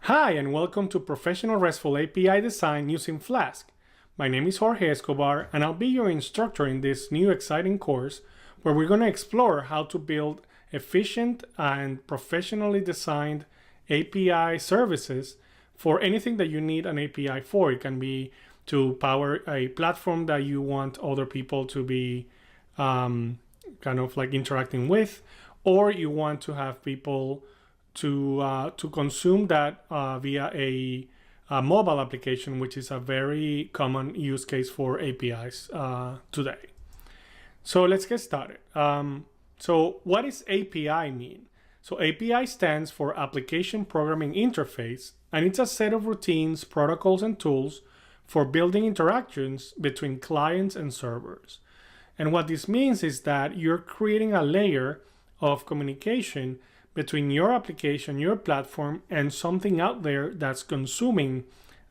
Hi, and welcome to Professional RESTful API Design using Flask. My name is Jorge Escobar, and I'll be your instructor in this new exciting course where we're going to explore how to build efficient and professionally designed API services for anything that you need an API for. It can be to power a platform that you want other people to be kind of like interacting with, or you want to have people to consume that via a mobile application, which is a very common use case for APIs today. So let's get started. So what does API mean? So API stands for Application Programming Interface, and it's a set of routines, protocols, and tools for building interactions between clients and servers. And what this means is that you're creating a layer of communication between your application, your platform, and something out there that's consuming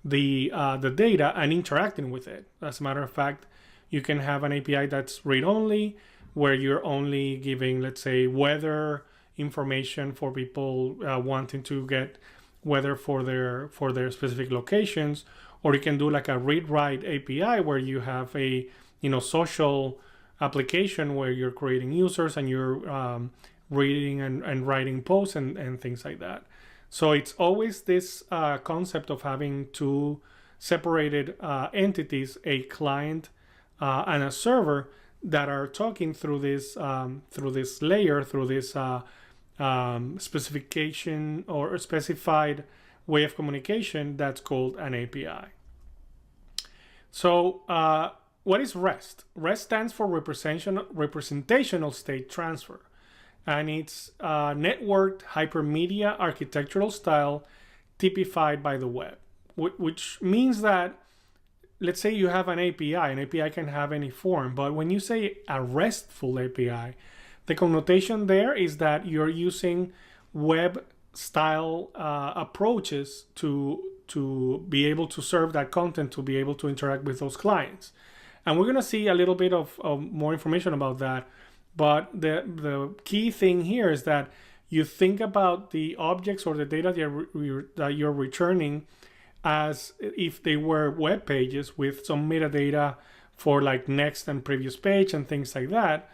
the data and interacting with it. As a matter of fact, you can have an API that's read-only, where you're only giving, let's say, weather information for people wanting to get weather for their specific locations, or you can do like a read-write API where you have a social application where you're creating users and you're reading and writing posts and things like that. So it's always this concept of having two separated entities, a client and a server, that are talking through this layer, through this specification or specified way of communication that's called an API. So what is REST? REST stands for representational state transfer. And it's networked hypermedia architectural style typified by the web, which means that, let's say you have an API can have any form, but when you say a RESTful API, the connotation there is that you're using web style approaches to be able to serve that content, to be able to interact with those clients. And we're going to see a little bit of more information about that. But the key thing here is that you think about the objects or the data that you're returning as if they were web pages with some metadata for like next and previous page and things like that.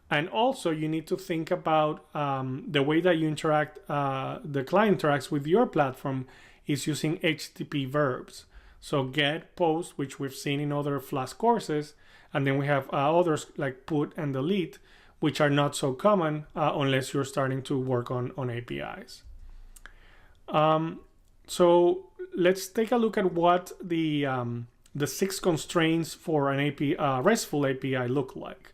And also you need to think about the way that you interact, the client interacts with your platform is using HTTP verbs. So get, post, which we've seen in other Flask courses, and then we have others like put and delete, which are not so common unless you're starting to work on APIs. So let's take a look at what the 6 constraints for an RESTful API look like.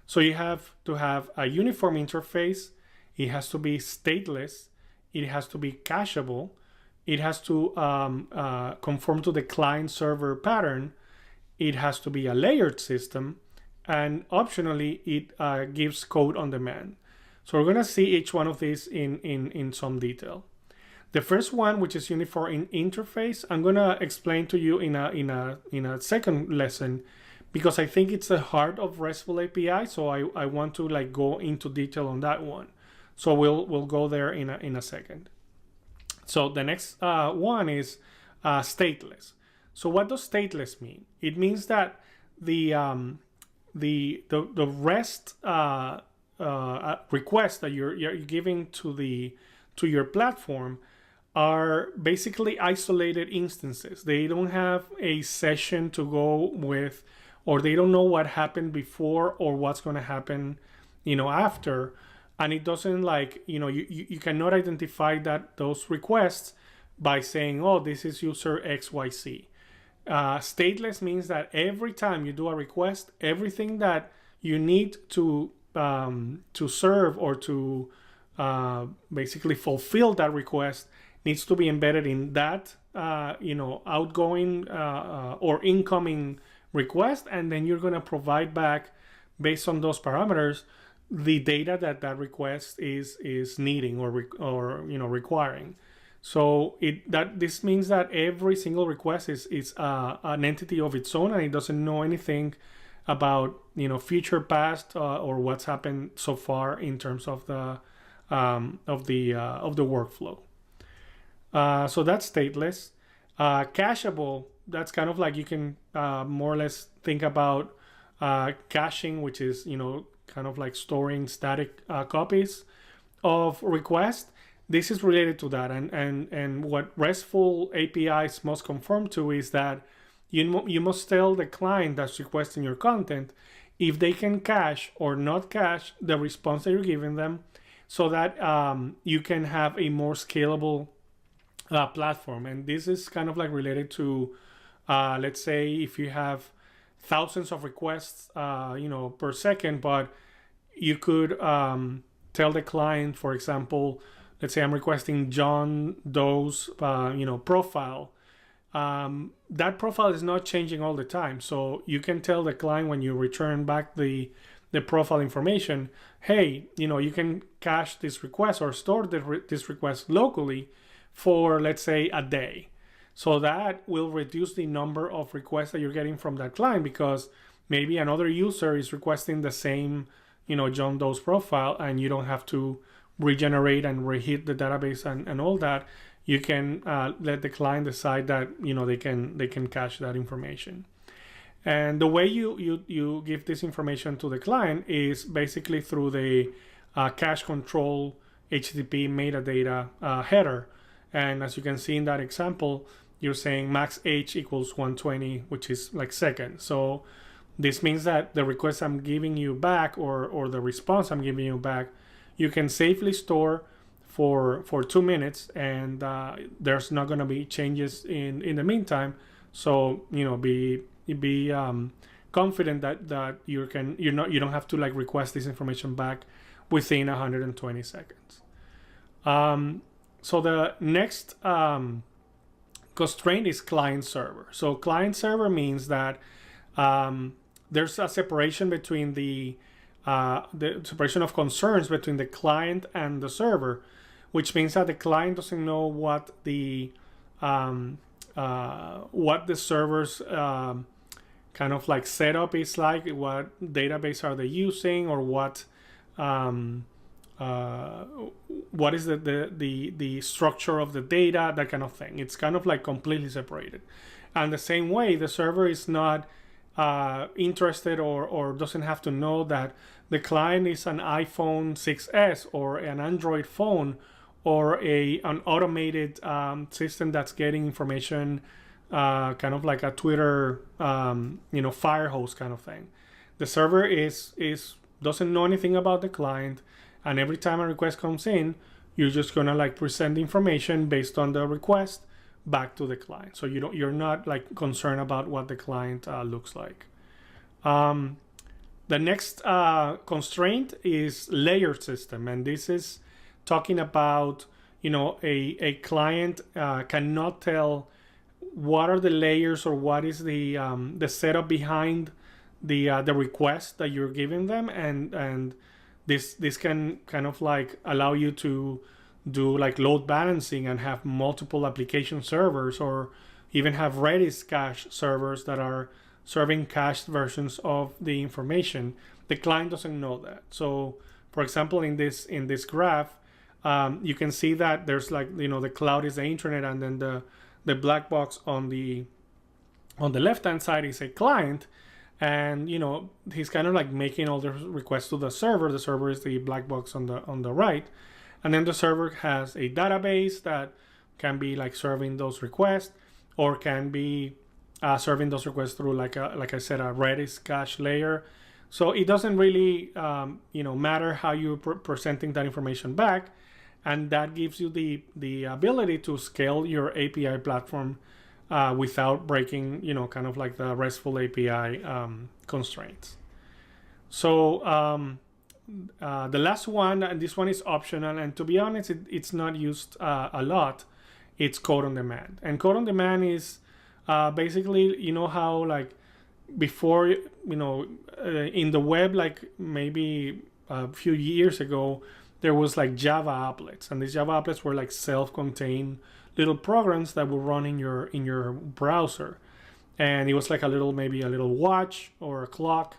So you have to have a uniform interface. It has to be stateless. It has to be cacheable. It has to conform to the client-server pattern. It has to be a layered system. And optionally, it gives code on demand. So we're going to see each one of these in some detail. The first one, which is uniform interface, I'm going to explain to you in a second lesson, because I think it's the heart of RESTful API. So I want to like go into detail on that one. So we'll go there in a second. So the next one is stateless. So what does stateless mean? It means that the REST requests that you're giving to your platform are basically isolated instances. They don't have a session to go with, or they don't know what happened before or what's going to happen, after. And it doesn't like, you cannot identify those requests by saying, oh, this is user XYZ. Stateless means that every time you do a request, everything that you need to serve or to basically fulfill that request needs to be embedded in that outgoing or incoming request, and then you're going to provide back based on those parameters the data that request is needing or requiring. So this means that every single request is an entity of its own, and it doesn't know anything about future, past, or what's happened so far in terms of the workflow. So that's stateless. Cacheable, that's kind of like you can more or less think about caching, which is, kind of like storing static copies of requests. This is related to that. And what RESTful APIs must conform to is that you must tell the client that's requesting your content if they can cache or not cache the response that you're giving them, so that you can have a more scalable platform. And this is kind of like related to, let's say, if you have thousands of requests, per second, but you could tell the client, for example, let's say I'm requesting John Doe's, profile. That profile is not changing all the time. So you can tell the client when you return back the profile information, hey, you can cache this request or store this request locally for, let's say, a day. So that will reduce the number of requests that you're getting from that client, because maybe another user is requesting the same, John Doe's profile, and you don't have to regenerate and reheat the database and all that. You can let the client decide that they can cache that information. And the way you give this information to the client is basically through the cache control HTTP metadata header. And as you can see in that example, you're saying max h equals 120, which is like seconds. So this means that the request I'm giving you back, or the response I'm giving you back, you can safely store for 2 minutes, and there's not going to be changes in the meantime. So be confident that you don't have to like request this information back within 120 seconds. So the next constraint is client server. So client server means that there's a separation between the separation of concerns between the client and the server, which means that the client doesn't know what the server's kind of like setup is like, what database are they using, or what is the structure of the data, that kind of thing. It's kind of like completely separated. And the same way, the server is not interested or doesn't have to know that the client is an iPhone 6s or an Android phone, or an automated system that's getting information, kind of like a Twitter fire hose kind of thing. The server doesn't know anything about the client, and every time a request comes in, you're just gonna like present information based on the request back to the client. So you're not like concerned about what the client looks like. The next constraint is layered system, and this is talking about a client cannot tell what are the layers or what is the setup behind the request that you're giving them, and this can kind of like allow you to do like load balancing and have multiple application servers, or even have Redis cache servers that are serving cached versions of the information. The client doesn't know that. So for example, in this graph, you can see that there's like, the cloud is the internet, and then the black box on the left hand side is a client, and he's kind of like making all the requests to the server. The server is the black box on the right, and then the server has a database that can be like serving those requests, or can be serving those requests through like I said, a Redis cache layer. So it doesn't really matter how you're presenting that information back, and that gives you the ability to scale your API platform without breaking kind of like the RESTful API constraints. So the last one, and this one is optional, and to be honest, it's not used a lot. It's code on demand. And code on demand is basically, how like before, in the web, like maybe a few years ago, there was like Java applets, and these Java applets were like self-contained little programs that would run in your browser, and it was like maybe a little watch or a clock,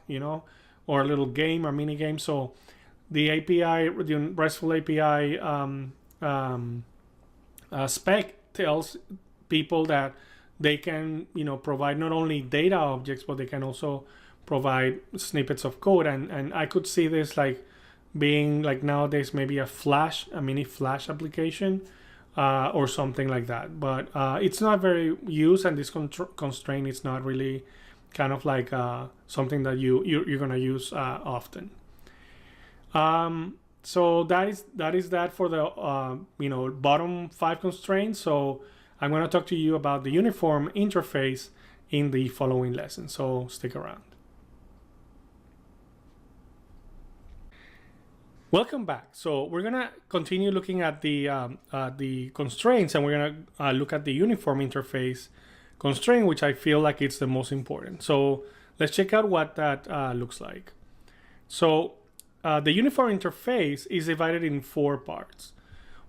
or a little game or mini game. So the API, the RESTful API spec tells people that they can, provide not only data objects, but they can also provide snippets of code. And I could see this like being like nowadays maybe a mini Flash application or something like that. But it's not very used, and this constraint is not really kind of like something that you're gonna use often. So that is that for the bottom 5 constraints. So I'm going to talk to you about the uniform interface in the following lesson. So stick around. Welcome back. So we're going to continue looking at the constraints, and we're going to look at the uniform interface constraint, which I feel like it's the most important. So let's check out what that looks like. So the uniform interface is divided in 4 parts.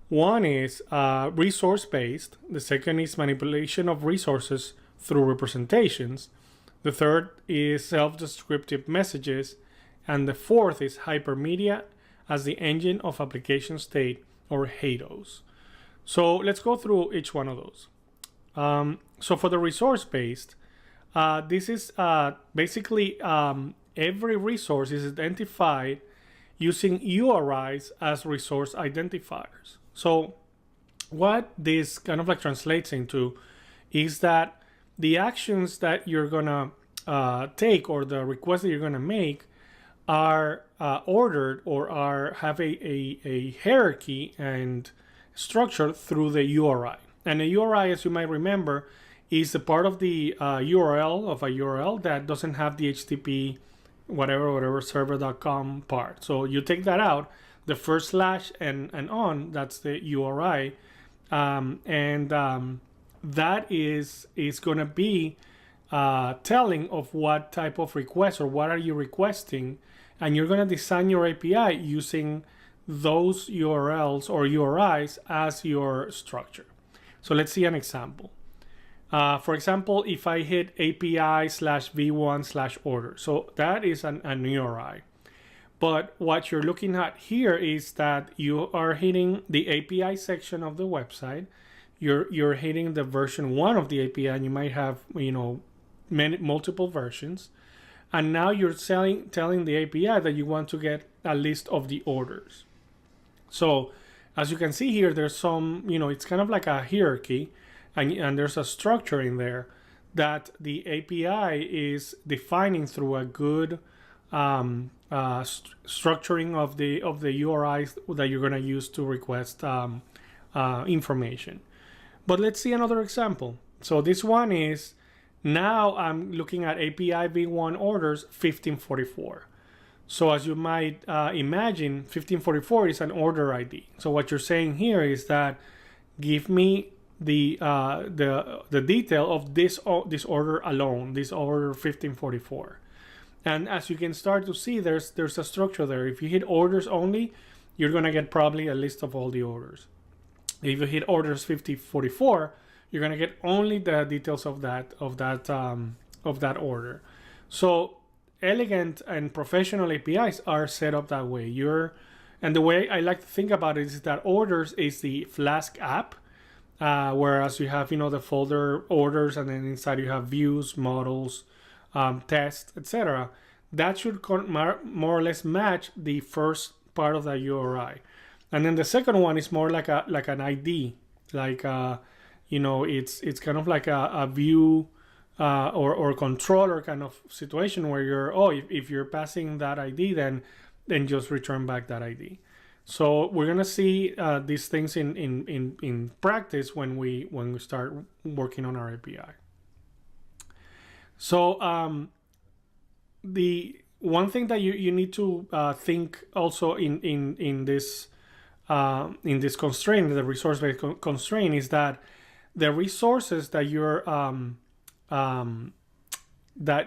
One is resource-based. The second is manipulation of resources through representations. The third is self-descriptive messages. And the fourth is Hypermedia as the engine of application state, or HATEOAS. So let's go through each one of those. So for the resource-based, this is basically every resource is identified using URIs as resource identifiers. So what this kind of like translates into is that the actions that you're gonna take, or the requests that you're gonna make, are ordered or have a hierarchy and structure through the URI. And a URI, as you might remember, is a part of the URL of a URL that doesn't have the HTTP whatever server.com part. So you take that out, the first slash and on, that's the URI, that is going to be telling of what type of request or what are you requesting, and you're going to design your API using those URLs or URIs as your structure. So let's see an example. For example, if I hit API/v1/order, so that is an URI. But what you're looking at here is that you are hitting the API section of the website. You're hitting the version 1 of the API, and you might have multiple versions. And now you're telling the API that you want to get a list of the orders. So as you can see here, there's some, it's kind of like a hierarchy, and there's a structure in there that the API is defining through a good structuring of the URIs that you're going to use to request information. But let's see another example. So this one is, now I'm looking at API v1 orders 1544. So as you might imagine, 1544 is an order ID. So what you're saying here is that give me the detail of this order alone, this order 1544. And as you can start to see, there's a structure there. If you hit orders only, you're gonna get probably a list of all the orders. If you hit orders 5044, you're gonna get only the details of that order. So elegant and professional APIs are set up that way. And the way I like to think about it is that orders is the Flask app, whereas you have the folder orders, and then inside you have views, models, tests, etc. That should more or less match the first part of the URI. And then the second one is more like an ID, like it's kind of like a view or controller kind of situation where if you're passing that ID, then just return back that ID. So we're gonna see these things in practice when we start working on our API. So the one thing that you need to think also in this constraint, the resource-based constraint, is that the resources that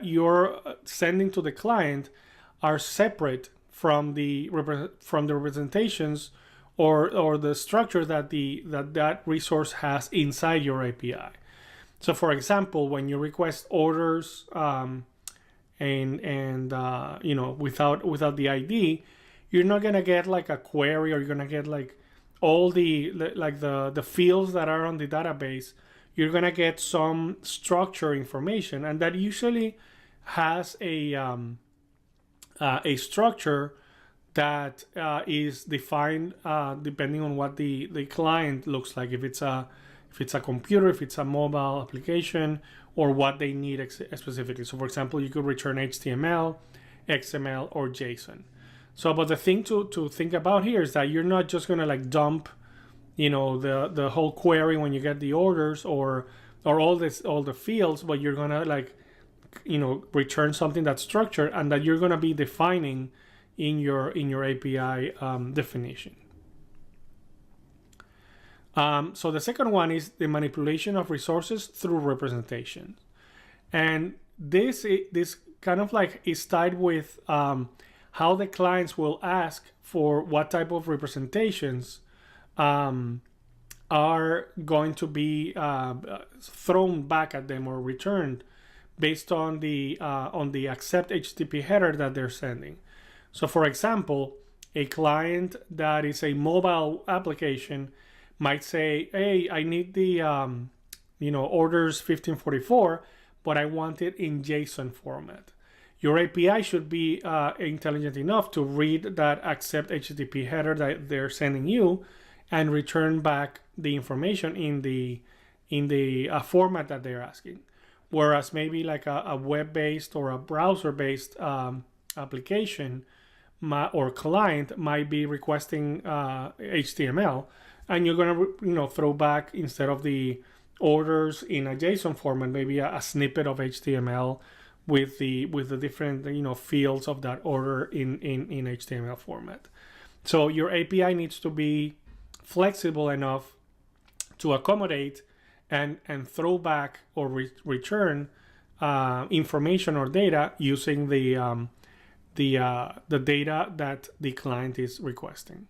you're sending to the client are separate from the representations or the structure that resource has inside your API. So, for example, when you request orders without the ID, you're not gonna get like a query, or you're gonna get like all the fields that are on the database, you're gonna get some structure information, and that usually has a structure that is defined depending on what the client looks like. If it's a computer, if it's a mobile application, or what they need specifically. So, for example, you could return HTML, XML, or JSON. So, but the thing to think about here is that you're not just gonna like dump, the whole query when you get the orders or all the fields, but you're gonna like, return something that's structured and that you're gonna be defining in your API definition. So the second one is the manipulation of resources through representation, and this kind of like is tied with how the clients will ask for what type of representations are going to be thrown back at them or returned based on the accept HTTP header that they're sending. So, for example, a client that is a mobile application might say, "Hey, I need the orders 1544, but I want it in JSON format." Your API should be intelligent enough to read that accept HTTP header that they're sending you and return back the information in the format that they're asking. Whereas maybe like a web-based or a browser-based application or client might be requesting HTML, and you're gonna throw back, instead of the orders in a JSON format, maybe a snippet of HTML with the different fields of that order in HTML format. So your API needs to be flexible enough to accommodate and throw back or return information or data using the data that the client is requesting.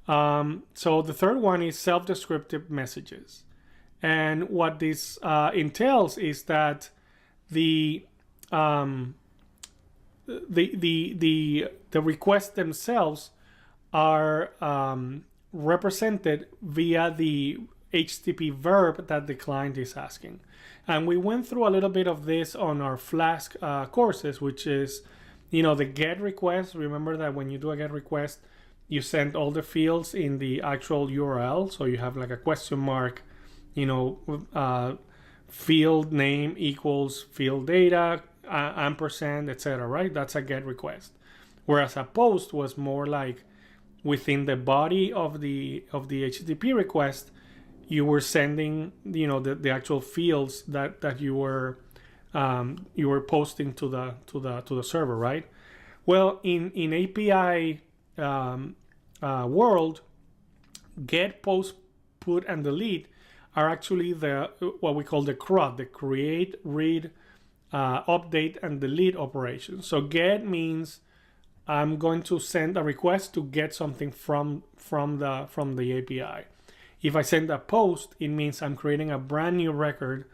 So the third one is self-descriptive messages, and what this entails is that the requests themselves are represented via the HTTP verb that the client is asking. And we went through a little bit of this on our Flask courses, which is, the GET request. Remember that when you do a GET request, you send all the fields in the actual URL. So you have like a question mark, field name equals field data, ampersand, etc. Right? That's a GET request. Whereas a post was more like within the body of the HTTP request, you were sending the actual fields that you were posting to the server, right? Well, in API world, get, post, put, and delete are actually what we call the CRUD, the create, read, update, and delete operations. So get means I'm going to send a request to get something from the API. If I send a post, it means I'm creating a brand new record,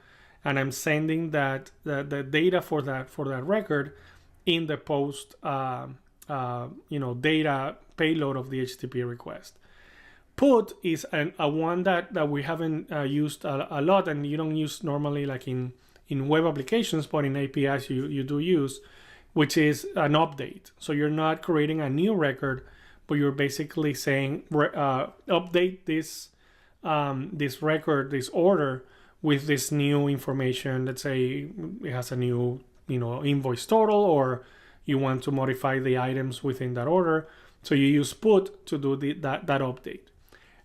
and I'm sending the data for that record in the post data payload of the HTTP request. Put is a one that we haven't used a lot, and you don't use normally like in web applications, but in APIs you do use, which is an update. So you're not creating a new record, but you're basically saying update this record, this order, with this new information. Let's say it has a new invoice total, or you want to modify the items within that order. So you use put to do that update.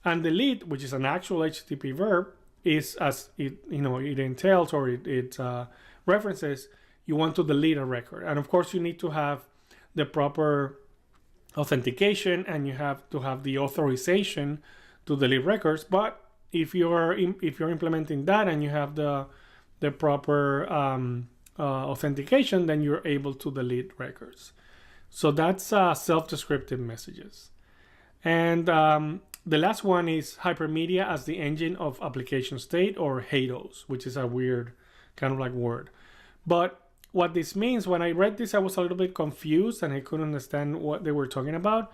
And delete, which is an actual HTTP verb, is, as it entails, or it references, you want to delete a record. And of course you need to have the proper authentication, and you have to have the authorization to delete records. But if you're implementing that and you have the proper authentication, then you're able to delete records. So that's self-descriptive messages. And the last one is Hypermedia as the engine of application state, or HATEOAS, which is a weird kind of like word. But what this means, when I read this, I was a little bit confused and I couldn't understand what they were talking about.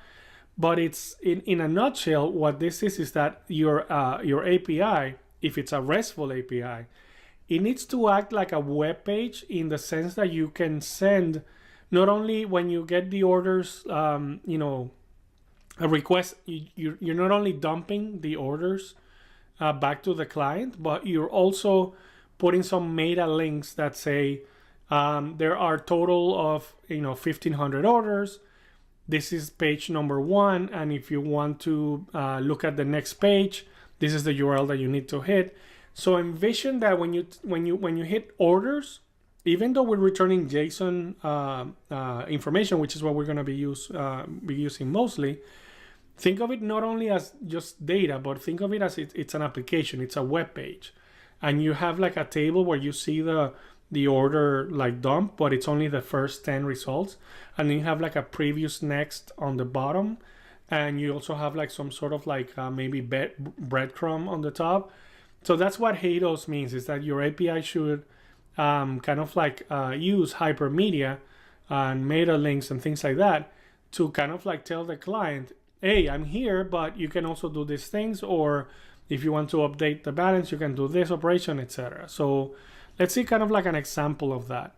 But it's in a nutshell, what this is that your API, if it's a RESTful API, it needs to act like a web page in the sense that you can send not only when you get the orders, a request, you're not only dumping the orders back to the client, but you're also putting some meta links that say there are total of 1,500 orders. This is page number 1, and if you want to look at the next page, this is the URL that you need to hit. So envision that when you hit orders, even though we're returning JSON information, which is what we're going to be using mostly, think of it not only as just data, but think of it as it's an application, it's a web page, and you have like a table where you see the order like dump, but it's only the first 10 results, and then you have like a previous next on the bottom, and you also have like some sort of like maybe breadcrumb on the top. So that's what HATEOAS means, is that your API should kind of like use hypermedia and meta links and things like that to kind of like tell the client, hey, I'm here, but you can also do these things, or if you want to update the balance, you can do this operation, etc. So let's see kind of like an example of that.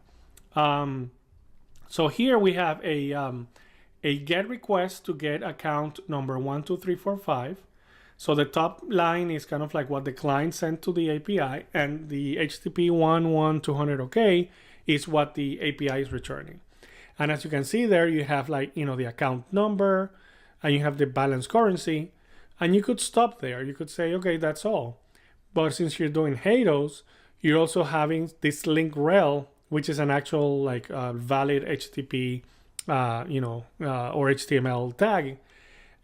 So here we have a GET request to get account number 12345. So the top line is kind of like what the client sent to the API, and the HTTP 11200 OK is what the API is returning. And as you can see there, you have like, the account number, and you have the balance currency, and you could stop there. You could say, okay, that's all. But since you're doing HATEOAS, you're also having this link rel, which is an actual like valid HTTP, or HTML tag.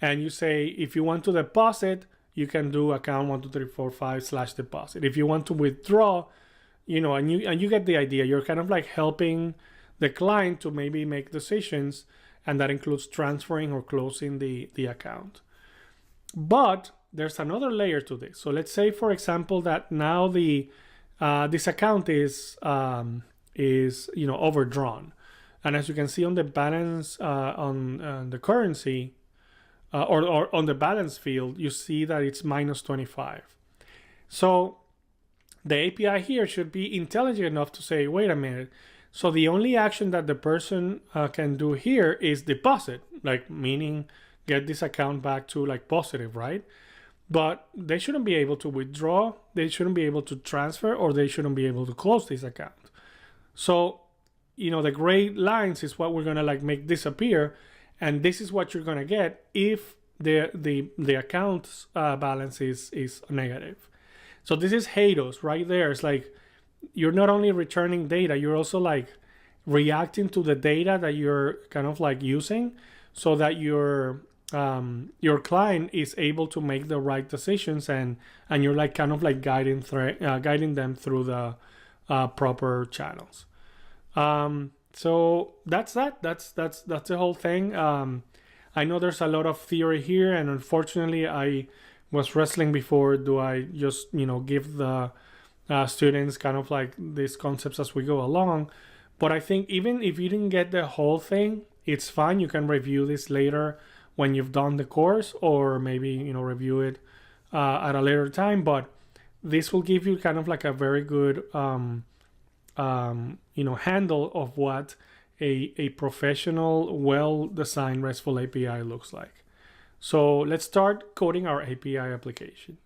And you say, if you want to deposit, you can do account 12345/deposit. If you want to withdraw, and you get the idea. You're kind of like helping the client to maybe make decisions, and that includes transferring or closing the account. But there's another layer to this. So let's say, for example, that now this account is overdrawn, and as you can see on the balance on the currency. Or on the balance field, you see that it's -25. So the API here should be intelligent enough to say, wait a minute. So the only action that the person can do here is deposit, like meaning get this account back to like positive, right? But they shouldn't be able to withdraw, they shouldn't be able to transfer, or they shouldn't be able to close this account. So, the gray lines is what we're gonna like make disappear. And this is what you're going to get if the account's balance is negative. So this is HATEOAS right there. It's like you're not only returning data, you're also like reacting to the data that you're kind of like using, so that your client is able to make the right decisions, and you're like kind of like guiding them through the proper channels. So that's the whole thing. I know there's a lot of theory here, and unfortunately I was wrestling before, do I just give the students kind of like these concepts as we go along. But I think even if you didn't get the whole thing, it's fine. You can review this later when you've done the course, or maybe review it at a later time. But this will give you kind of like a very good handle of what a professional, well-designed RESTful API looks like. So let's start coding our API application.